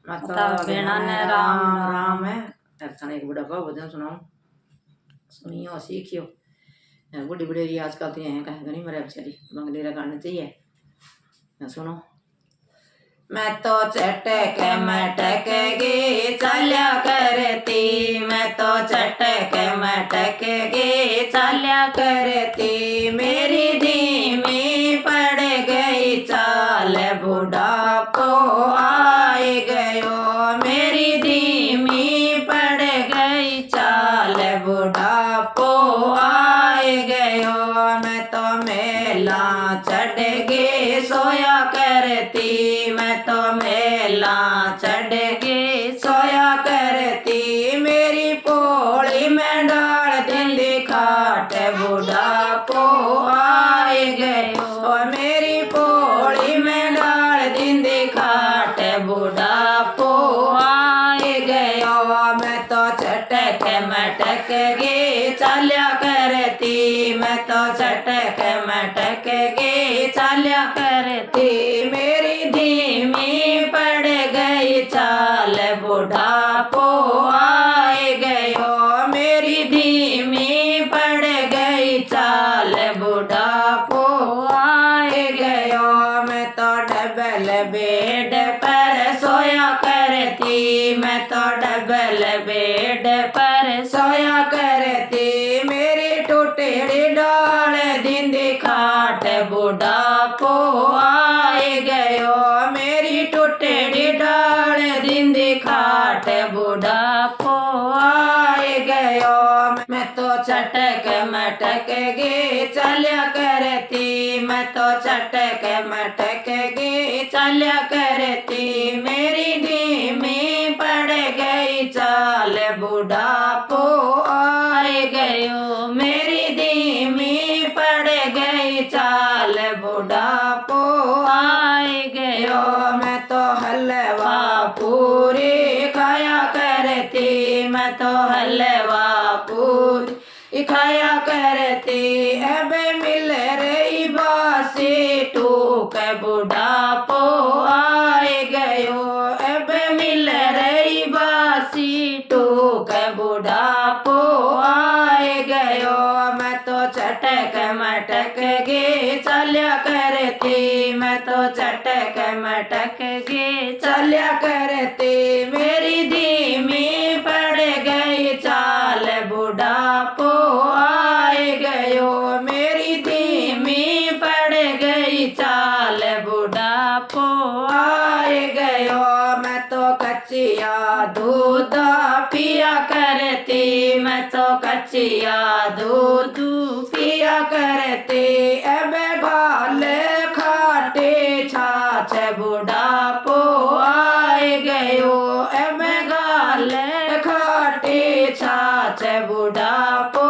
माता बेड़ा ने राम राम है। अच्छा एक बड़ा का भजन सुनाऊं, सुनियो सीखियो। बूढ़ी बुढ़ेरी आजकल तो हैं कहीं नहीं मरे बेचारी बंगले गाने चाहिए। सुनो। मैं तो चटक मटक गे चल्या करती, मैं तो चटक मटक गे चल्या करती, मेरी धीमी पड़ गई चाल बुढ़ापो आए गयो, मेरी धीमी पड़ गई चाल बुढ़ापो आए गयो। मैं तो मेला चढ़ गे सोया करती, मैं तो मेला चढ़ गे सोया करती, मेरी पोली में डाल दिंदी खाट बुढ़ापो आए गयो, मेरी पोली में डाल दिंदी खाट बुढ़ापो आए गयो। मैं तो चटक मटक गे चल्या करती, मैं तो चटक मटक गे चल्या करती, मेरी धीमी पड़ गई चाल बुढ़ापो आए गयो, मेरी धीमी पड़ गई चाल बुढ़ापो आए गयो। मैं तो डबल बेड पर सोया करती, मैं तो डबल बेड पर सोया करती, मेरी टूटेड़ी डाल दिंदी खाट बुढ़ापो आए गयो, मेरी टूटेड़ी डाल दिंदी खाट बुढ़ापो आए गयो। मैं तो चटक मटक गे चल्या करती, मैं तो चटक मटक गे चल्या करती, मेरी धीमी पड़ गई चाल बुढ़ापो आए गयो, मेरी धीमी पड़ गई चाल बुढ़ापो आए गयो। मैं तो हलवा पूरी खाया करती, मैं तो हलवा पूरी खाया करती, अब मिल रही बासी टूक बुढ़ापो आए गयो, अब मिल रही बासी टूक बुढ़ापो आए गयो। मैं तो चटक मटक गे चल्या करती, मैं तो चटक मटक गे चल्या करती, मेरी धीमी पड़ गई चाल बुढ़ापो आए गयो, मेरी धीमी पड़ गई चाल बुढ़ापो आए गयो। मैं तो कच्चिया दूध पिया करती, मैं तो कच्चिया दूध पिया करती, अब गाल खाटे छाछ बुढ़ापो आए गयो, अब गाल खाटे छाछ बुढ़ापो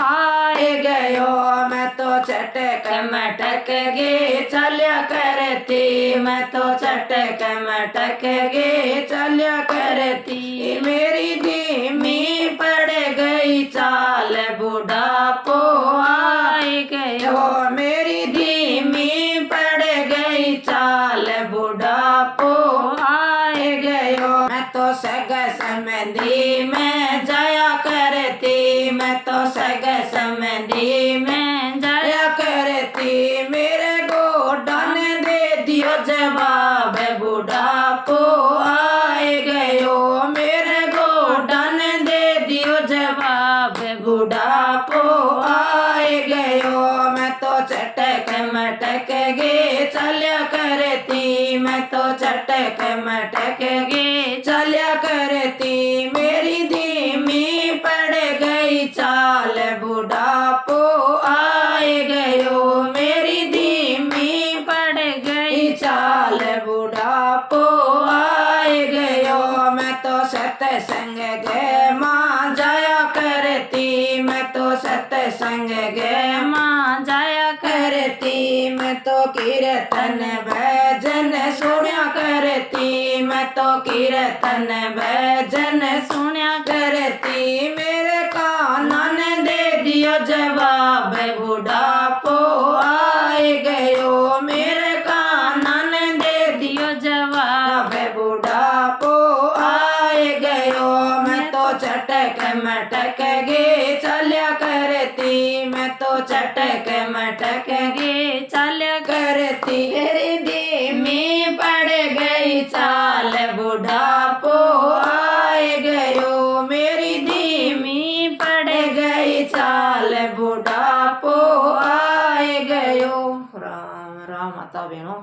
आए गयो। मैं तो चटक मटक गे चल्या करती, मैं तो चटक मटक गे चल्या करती, मेरी धीमी पड़ गई चाल बुढ़ापो आए गयो, मेरी धीमी पड़ गई चाल बुढ़ापो आए गयो। मैं तो सग समधी में जाया करती, मैं तो सग समधी में जाया करती, मेरे गोडा ने दे दियो जवाब बुढ़ापो आए गयो, मेरे गोडा ने दे दियो जवाब बुढ़ापो आए गयो। मैं तो चटक मटक गे चल्या करती, मैं तो चटक मटक गे चल्या करती, मेरी धीमी पड़ गई चाल बुढ़ापो आए गयो, मेरी धीमी पड़ गई चाल बुढ़ापो आए गयो। मैं तो सत्संग गे मां जाया करती, मैं तो सत्संग गे मां जाया करती, मैं तो कीर्तन भजन सुन्या करती, मैं तो कीर्तन भजन सुन्या करती, मेरे काना ने दे दियो जवाब बुढ़ापो आए गयो, मेरे काना ने दे दियो जवाब बुढ़ापो तो चटक मटक गे चाल करती रे धीमी पड़ गई चाल बुढ़ापो आए गयो मेरी धीमी पड़ गई चाल बुढ़ापो आए गयो। राम राम माता बहनों।